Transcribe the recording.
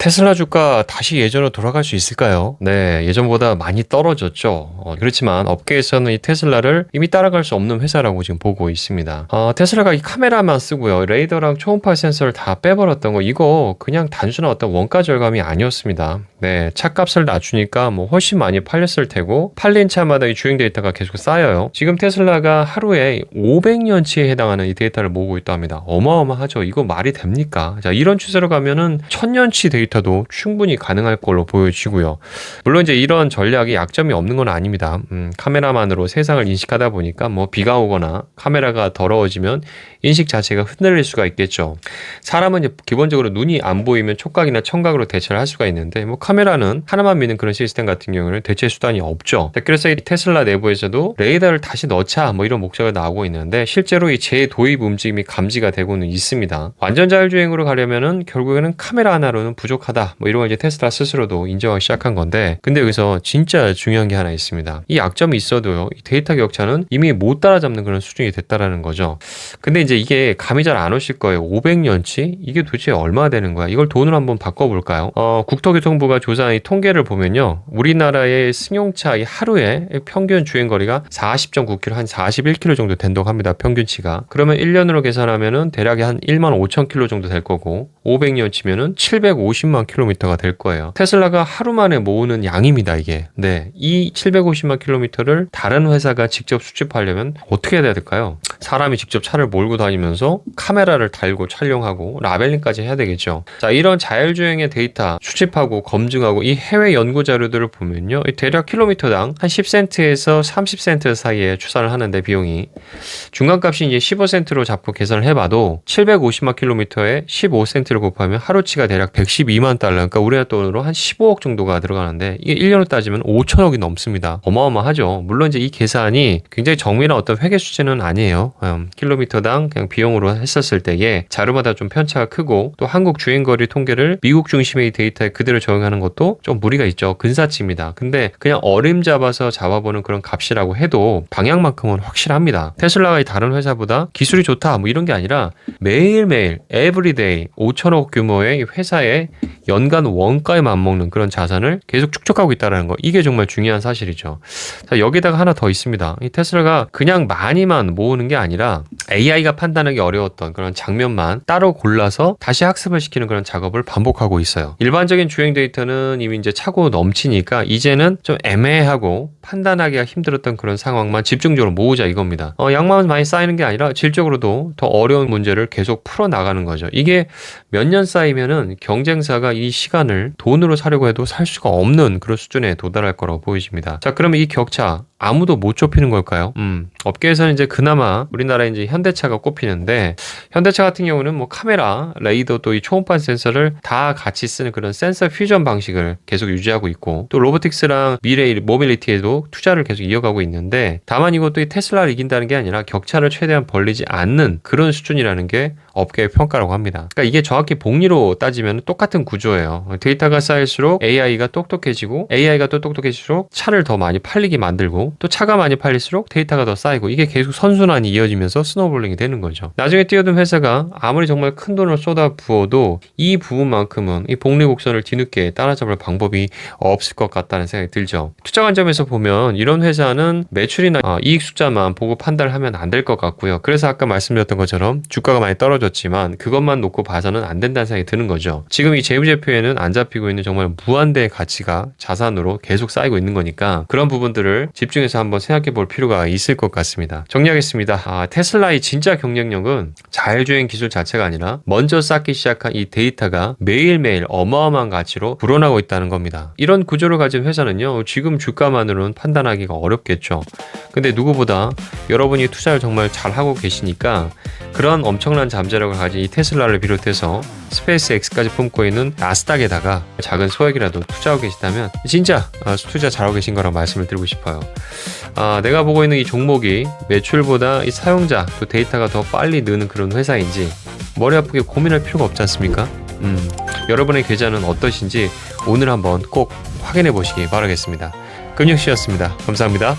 테슬라 주가 다시 예전으로 돌아갈 수 있을까요? 네, 예전보다 많이 떨어졌죠. 그렇지만 업계에서는 이 테슬라를 이미 따라갈 수 없는 회사라고 지금 보고 있습니다. 테슬라가 이 카메라만 쓰고요. 레이더랑 초음파 센서를 다 빼버렸던 거, 이거 그냥 단순한 어떤 원가 절감이 아니었습니다. 네, 차값을 낮추니까 뭐 훨씬 많이 팔렸을 테고, 팔린 차마다 이 주행 데이터가 계속 쌓여요. 지금 테슬라가 하루에 500년치에 해당하는 이 데이터를 모으고 있다 합니다. 어마어마하죠. 이거 말이 됩니까? 자, 이런 추세로 가면은 1000년치 데이터도 충분히 가능할 걸로 보여지고요. 물론 이제 이런 전략이 약점이 없는 건 아닙니다. 카메라만으로 세상을 인식하다 보니까 뭐 비가 오거나 카메라가 더러워지면 인식 자체가 흔들릴 수가 있겠죠. 사람은 이제 기본적으로 눈이 안 보이면 촉각이나 청각으로 대처를 할 수가 있는데, 뭐 카메라는 하나만 믿는 그런 시스템 같은 경우는 대체 수단이 없죠. 그래서 이 테슬라 내부에서도 레이더를 다시 넣자 뭐 이런 목적이 나오고 있는데, 실제로 이 재도입 움직임이 감지가 되고는 있습니다. 완전 자율주행으로 가려면은 결국에는 카메라 하나로는 부족하다, 뭐 이런 걸 이제 테슬라 스스로도 인정하기 시작한 건데, 근데 여기서 진짜 중요한 게 하나 있습니다. 이 약점이 있어도요, 이 데이터 격차는 이미 못 따라잡는 그런 수준이 됐다라는 거죠. 근데 이제 이게 감이 잘 안 오실 거예요. 500년치? 이게 도대체 얼마 되는 거야? 이걸 돈으로 한번 바꿔볼까요? 국토교통부가 조사한 이 통계를 보면요, 우리나라의 승용차 이 하루에 평균 주행거리가 40.9km, 한 41km 정도 된다고 합니다. 평균치가. 그러면 1년으로 계산하면은 대략 한 1만 5천 km 정도 될 거고, 500년치면은 750만 km가 될 거예요. 테슬라가 하루 만에 모으는 양입니다, 이게. 네. 이 750만 km를 다른 회사가 직접 수집하려면 어떻게 해야 될까요? 사람이 직접 차를 몰고 다니면서 카메라를 달고 촬영하고 라벨링까지 해야 되겠죠. 자, 이런 자율주행의 데이터 수집하고 검증하고 이 해외 연구 자료들을 보면요, 대략 킬로미터당 한 10센트에서 30센트 사이에 추산을 하는데, 비용이 중간값이 이제 15센트로 잡고 계산을 해봐도 750만 킬로미터에 15센트를 곱하면 하루치가 대략 112만 달러, 그러니까 우리나라 돈으로 한 15억 정도가 들어가는데, 이게 1년으로 따지면 5천억이 넘습니다. 어마어마하죠. 물론 이제 이 계산이 굉장히 정밀한 어떤 회계 수치는 아니에요. 킬로미터당 그냥 비용으로 했었을 때에 자료마다 좀 편차가 크고, 또 한국 주행거리 통계를 미국 중심의 데이터에 그대로 적용하는 것도 좀 무리가 있죠. 근사치입니다. 근데 그냥 어림잡아서 잡아보는 그런 값이라고 해도 방향만큼은 확실합니다. 테슬라가 이 다른 회사보다 기술이 좋다 뭐 이런 게 아니라 매일매일 에브리데이 5천억 규모의 회사의 연간 원가에 맞먹는 그런 자산을 계속 축적하고 있다는 거, 이게 정말 중요한 사실이죠. 자, 여기다가 하나 더 있습니다. 이 테슬라가 그냥 많이만 모으는 게 아니라 AI가 판단하기 어려웠던 그런 장면만 따로 골라서 다시 학습을 시키는 그런 작업을 반복하고 있어요. 일반적인 주행 데이터는 이미 이제 차고 넘치니까 이제는 좀 애매하고 판단하기가 힘들었던 그런 상황만 집중적으로 모으자 이겁니다. 양만 많이 쌓이는 게 아니라 질적으로도 더 어려운 문제를 계속 풀어나가는 거죠. 이게 몇 년 쌓이면은 경쟁사가 이 시간을 돈으로 사려고 해도 살 수가 없는 그런 수준에 도달할 거라고 보여집니다. 자, 그러면 이 격차 아무도 못 좁히는 걸까요? 업계에서는 이제 그나마 우리나라에 이제 현대차가 꼽히는데, 현대차 같은 경우는 뭐 카메라, 레이더, 또 이 초음파 센서를 다 같이 쓰는 그런 센서 퓨전 방식을 계속 유지하고 있고, 또 로보틱스랑 미래 모빌리티에도 투자를 계속 이어가고 있는데, 다만 이것도 이 테슬라를 이긴다는 게 아니라 격차를 최대한 벌리지 않는 그런 수준이라는 게 업계의 평가라고 합니다. 그러니까 이게 정확히 복리로 따지면 똑같은 구조예요. 데이터가 쌓일수록 AI가 똑똑해지고, AI가 또 똑똑해질수록 차를 더 많이 팔리게 만들고, 또 차가 많이 팔릴수록 데이터가 더 쌓이고, 이게 계속 선순환이 이어지면서 스노볼링이 되는 거죠. 나중에 뛰어든 회사가 아무리 정말 큰 돈을 쏟아 부어도 이 부분만큼은 이 복리 곡선을 뒤늦게 따라잡을 방법이 없을 것 같다는 생각이 들죠. 투자 관점에서 보면 이런 회사는 매출이나 이익 숫자만 보고 판단을 하면 안 될 것 같고요. 그래서 아까 말씀드렸던 것처럼 주가가 많이 떨어졌지만 그것만 놓고 봐서는 안 된다는 생각이 드는 거죠. 지금 이 재무제표에는 안 잡히고 있는 정말 무한대의 가치가 자산으로 계속 쌓이고 있는 거니까, 그런 부분들을 집중해서 한번 생각해 볼 필요가 있을 것 같습니다. 정리하겠습니다. 테슬라의 진짜 경쟁력은 자율주행 기술 자체가 아니라 먼저 쌓기 시작한 이 데이터가 매일매일 어마어마한 가치로 불어나고 있다는 겁니다. 이런 구조를 가진 회사는요, 지금 주가만으로는 판단하기가 어렵겠죠. 근데 누구보다 여러분이 투자를 정말 잘하고 계시니까 그런 엄청난 잠재력을 가진 이 테슬라를 비롯해서 스페이스X까지 품고 있는 나스닥에다가 작은 소액이라도 투자하고 계시다면 진짜 투자 잘하고 계신 거라고 말씀을 드리고 싶어요. 내가 보고 있는 이 종목이 매출보다 이 사용자 또 데이터가 더 빨리 느는 그런 회사인지 머리 아프게 고민할 필요가 없지 않습니까? 여러분의 계좌는 어떠신지 오늘 한번 꼭 확인해 보시기 바라겠습니다. 금융씨였습니다. 감사합니다.